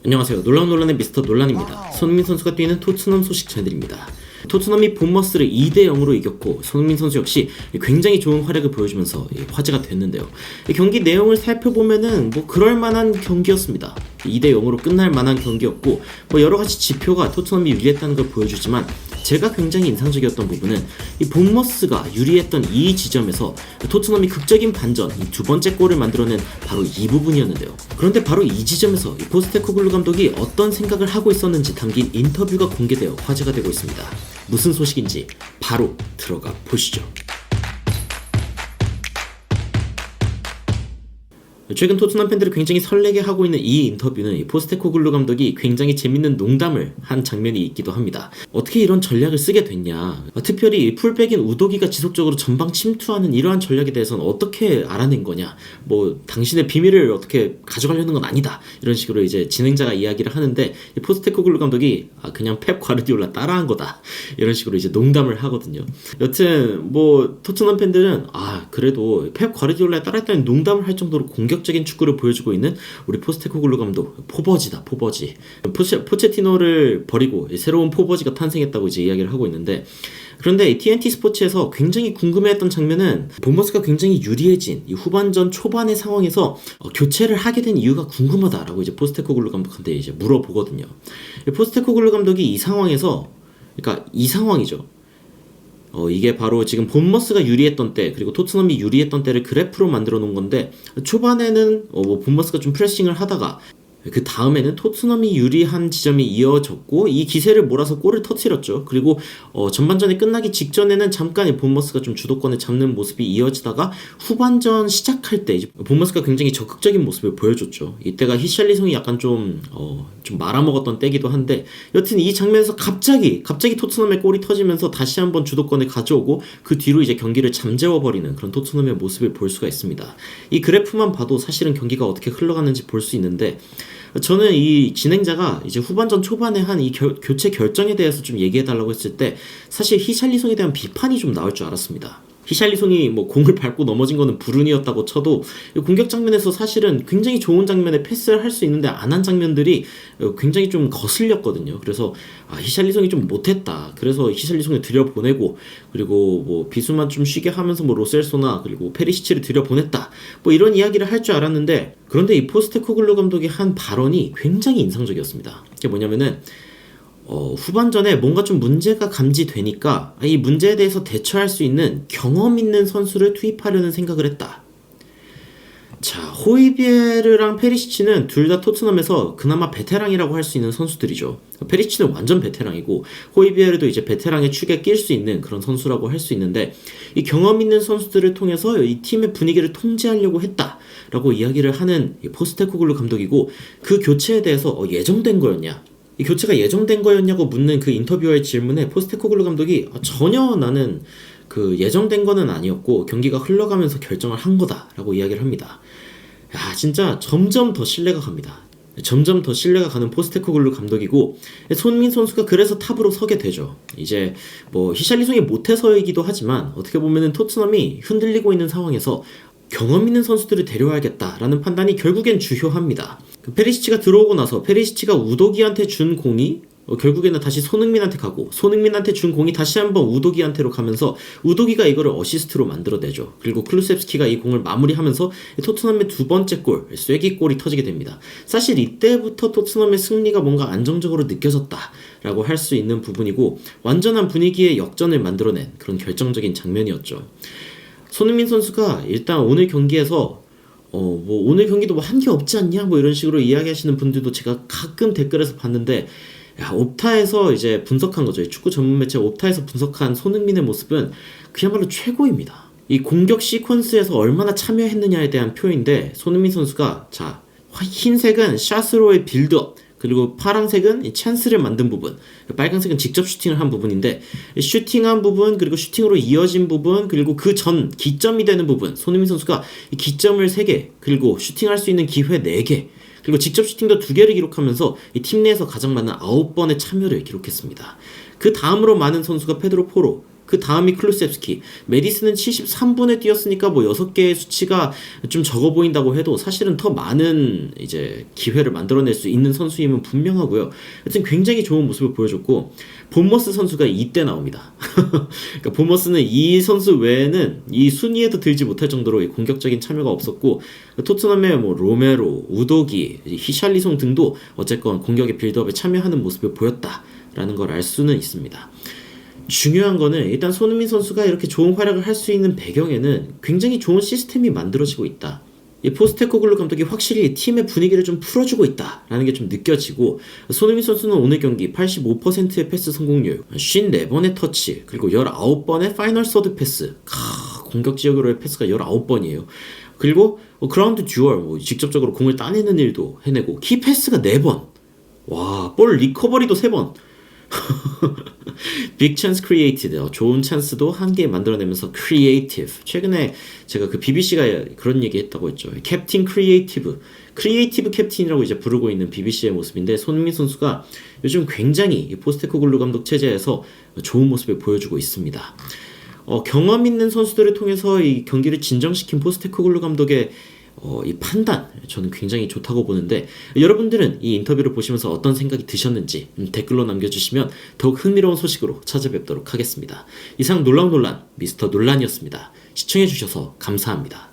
안녕하세요. 놀라운 논란의 미스터 논란입니다. 손흥민 선수가 뛰는 토트넘 소식 전해드립니다. 토트넘이 본머스를 2대0으로 이겼고 손흥민 선수 역시 굉장히 좋은 활약을 보여주면서 화제가 됐는데요. 경기 내용을 살펴보면은 그럴만한 경기였습니다. 2대0으로 끝날 만한 경기였고 여러가지 지표가 토트넘이 유리했다는 걸 보여주지만 제가 굉장히 인상적이었던 부분은 이 본머스가 유리했던 이 지점에서 토트넘이 극적인 반전, 이 두 번째 골을 만들어낸 바로 이 부분이었는데요. 그런데 바로 이 지점에서 이 포스테코글루 감독이 어떤 생각을 하고 있었는지 담긴 인터뷰가 공개되어 화제가 되고 있습니다. 무슨 소식인지 바로 들어가 보시죠. 최근 토트넘 팬들을 굉장히 설레게 하고 있는 이 인터뷰는 포스테코글루 감독이 굉장히 재밌는 농담을 한 장면이 있기도 합니다. 어떻게 이런 전략을 쓰게 됐냐, 특별히 풀백인 우도기가 지속적으로 전방 침투하는 이러한 전략에 대해서는 어떻게 알아낸 거냐, 당신의 비밀을 어떻게 가져가려는 건 아니다, 이런 식으로 이제 진행자가 이야기를 하는데 포스테코글루 감독이 그냥 펩 과르디올라 따라한 거다, 이런 식으로 이제 농담을 하거든요. 여튼 토트넘 팬들은 그래도 펩 과르디올라에 따라했다는 농담을 할 정도로 적인 축구를 보여주고 있는 우리 포스테코글루 감독, 포버지다, 포버지. 포체티노를 버리고 새로운 포버지가 탄생했다고 이제 이야기를 하고 있는데, 그런데 TNT 스포츠에서 굉장히 궁금해했던 장면은 본머스가 굉장히 유리해진 이 후반전 초반의 상황에서 교체를 하게 된 이유가 궁금하다라고 이제 포스테코글루 감독한테 이제 물어보거든요. 포스테코글루 감독이 이 상황에서, 그러니까 이 상황이죠. 이게 바로 지금 본머스가 유리했던 때, 그리고 토트넘이 유리했던 때를 그래프로 만들어 놓은 건데, 초반에는 본머스가 좀 프레싱을 하다가 그 다음에는 토트넘이 유리한 지점이 이어졌고 이 기세를 몰아서 골을 터뜨렸죠. 그리고 전반전이 끝나기 직전에는 잠깐 본머스가 좀 주도권을 잡는 모습이 이어지다가 후반전 시작할 때 이제 본머스가 굉장히 적극적인 모습을 보여줬죠. 이때가 히샬리송이 약간 좀 말아먹었던 때기도 한데, 여튼 이 장면에서 갑자기 토트넘의 골이 터지면서 다시 한번 주도권을 가져오고 그 뒤로 이제 경기를 잠재워버리는 그런 토트넘의 모습을 볼 수가 있습니다. 이 그래프만 봐도 사실은 경기가 어떻게 흘러가는지 볼 수 있는데, 저는 이 진행자가 이제 후반전 초반에 한 이 교체 결정에 대해서 좀 얘기해달라고 했을 때 사실 히샬리송에 대한 비판이 좀 나올 줄 알았습니다. 히샬리송이 공을 밟고 넘어진 거는 불운이었다고 쳐도 공격 장면에서 사실은 굉장히 좋은 장면에 패스를 할 수 있는데 안 한 장면들이 굉장히 좀 거슬렸거든요. 그래서 히샬리송이 좀 못했다, 그래서 히샬리송을 들여보내고, 그리고 비수만 좀 쉬게 하면서 로셀소나 그리고 페리시치를 들여보냈다, 이런 이야기를 할 줄 알았는데, 그런데 이 포스테코글루 감독이 한 발언이 굉장히 인상적이었습니다. 그게 뭐냐면은 후반전에 뭔가 좀 문제가 감지되니까 이 문제에 대해서 대처할 수 있는 경험 있는 선수를 투입하려는 생각을 했다. 자, 호이비에르랑 페리시치는 둘 다 토트넘에서 그나마 베테랑이라고 할 수 있는 선수들이죠. 페리시치는 완전 베테랑이고 호이비에르도 이제 베테랑의 축에 낄 수 있는 그런 선수라고 할 수 있는데, 이 경험 있는 선수들을 통해서 이 팀의 분위기를 통제하려고 했다라고 이야기를 하는 포스테코글루 감독이고, 그 교체에 대해서 예정된 거였냐, 이 교체가 예정된 거였냐고 묻는 그 인터뷰어의 질문에 포스테코글루 감독이 전혀 나는 예정된 거는 아니었고 경기가 흘러가면서 결정을 한 거다라고 이야기를 합니다. 진짜 점점 더 신뢰가 갑니다. 점점 더 신뢰가 가는 포스테코글루 감독이고, 손흥민 선수가 그래서 탑으로 서게 되죠. 이제 히샬리송이 못해서이기도 하지만 어떻게 보면은 토트넘이 흔들리고 있는 상황에서 경험 있는 선수들을 데려와야겠다라는 판단이 결국엔 주효합니다. 페리시치가 들어오고 나서 페리시치가 우도기한테 준 공이 결국에는 다시 손흥민한테 가고, 손흥민한테 준 공이 다시 한번 우도기한테로 가면서 우도기가 이거를 어시스트로 만들어내죠. 그리고 클루셉스키가 이 공을 마무리하면서 토트넘의 두 번째 골, 쐐기골이 터지게 됩니다. 사실 이때부터 토트넘의 승리가 뭔가 안정적으로 느껴졌다라고 할 수 있는 부분이고, 완전한 분위기의 역전을 만들어낸 그런 결정적인 장면이었죠. 손흥민 선수가 일단 오늘 경기에서 오늘 경기도 한 게 없지 않냐 이런 식으로 이야기하시는 분들도 제가 가끔 댓글에서 봤는데, 옵타에서 이제 분석한 거죠. 축구 전문 매체 옵타에서 분석한 손흥민의 모습은 그야말로 최고입니다. 이 공격 시퀀스에서 얼마나 참여했느냐에 대한 표인데, 손흥민 선수가 흰색은 샷으로의 빌드업, 그리고 파란색은 이 찬스를 만든 부분, 빨간색은 직접 슈팅을 한 부분인데, 슈팅한 부분, 그리고 슈팅으로 이어진 부분, 그리고 그 전 기점이 되는 부분, 손흥민 선수가 이 기점을 3개, 그리고 슈팅할 수 있는 기회 4개, 그리고 직접 슈팅도 2개를 기록하면서 이 팀 내에서 가장 많은 9번의 참여를 기록했습니다. 그 다음으로 많은 선수가 페드로 포로, 그 다음이 클루셉스키. 메디슨은 73분에 뛰었으니까 뭐 6개의 수치가 좀 적어 보인다고 해도 사실은 더 많은 이제 기회를 만들어낼 수 있는 선수임은 분명하고요. 하여튼 굉장히 좋은 모습을 보여줬고, 본머스 선수가 이때 나옵니다. 그러니까 본머스는 이 선수 외에는 이 순위에도 들지 못할 정도로 공격적인 참여가 없었고, 토트넘의 뭐 로메로, 우도기, 히샬리송 등도 어쨌건 공격의 빌드업에 참여하는 모습을 보였다라는 걸 알 수는 있습니다. 중요한 거는 일단 손흥민 선수가 이렇게 좋은 활약을 할 수 있는 배경에는 굉장히 좋은 시스템이 만들어지고 있다. 이 포스테코글루 감독이 확실히 팀의 분위기를 좀 풀어주고 있다라는 게 좀 느껴지고, 손흥민 선수는 오늘 경기 85%의 패스 성공률, 54번의 터치, 그리고 19번의 파이널 서드 패스, 공격 지역으로의 패스가 19번이에요. 그리고 그라운드 듀얼, 직접적으로 공을 따내는 일도 해내고, 키 패스가 4번, 와, 볼 리커버리도 3번. 빅 찬스 크리에이티드, 좋은 찬스도 한 개 만들어내면서 크리에이티브. 최근에 제가 그 BBC가 그런 얘기 했다고 했죠. 캡틴 크리에이티브 캡틴이라고 이제 부르고 있는 BBC의 모습인데, 손흥민 선수가 요즘 굉장히 포스테코글루 감독 체제에서 좋은 모습을 보여주고 있습니다. 경험 있는 선수들을 통해서 이 경기를 진정시킨 포스테코글루 감독의 이 판단, 저는 굉장히 좋다고 보는데, 여러분들은 이 인터뷰를 보시면서 어떤 생각이 드셨는지 댓글로 남겨주시면 더욱 흥미로운 소식으로 찾아뵙도록 하겠습니다. 이상 놀라운 논란 미스터 논란이었습니다. 시청해주셔서 감사합니다.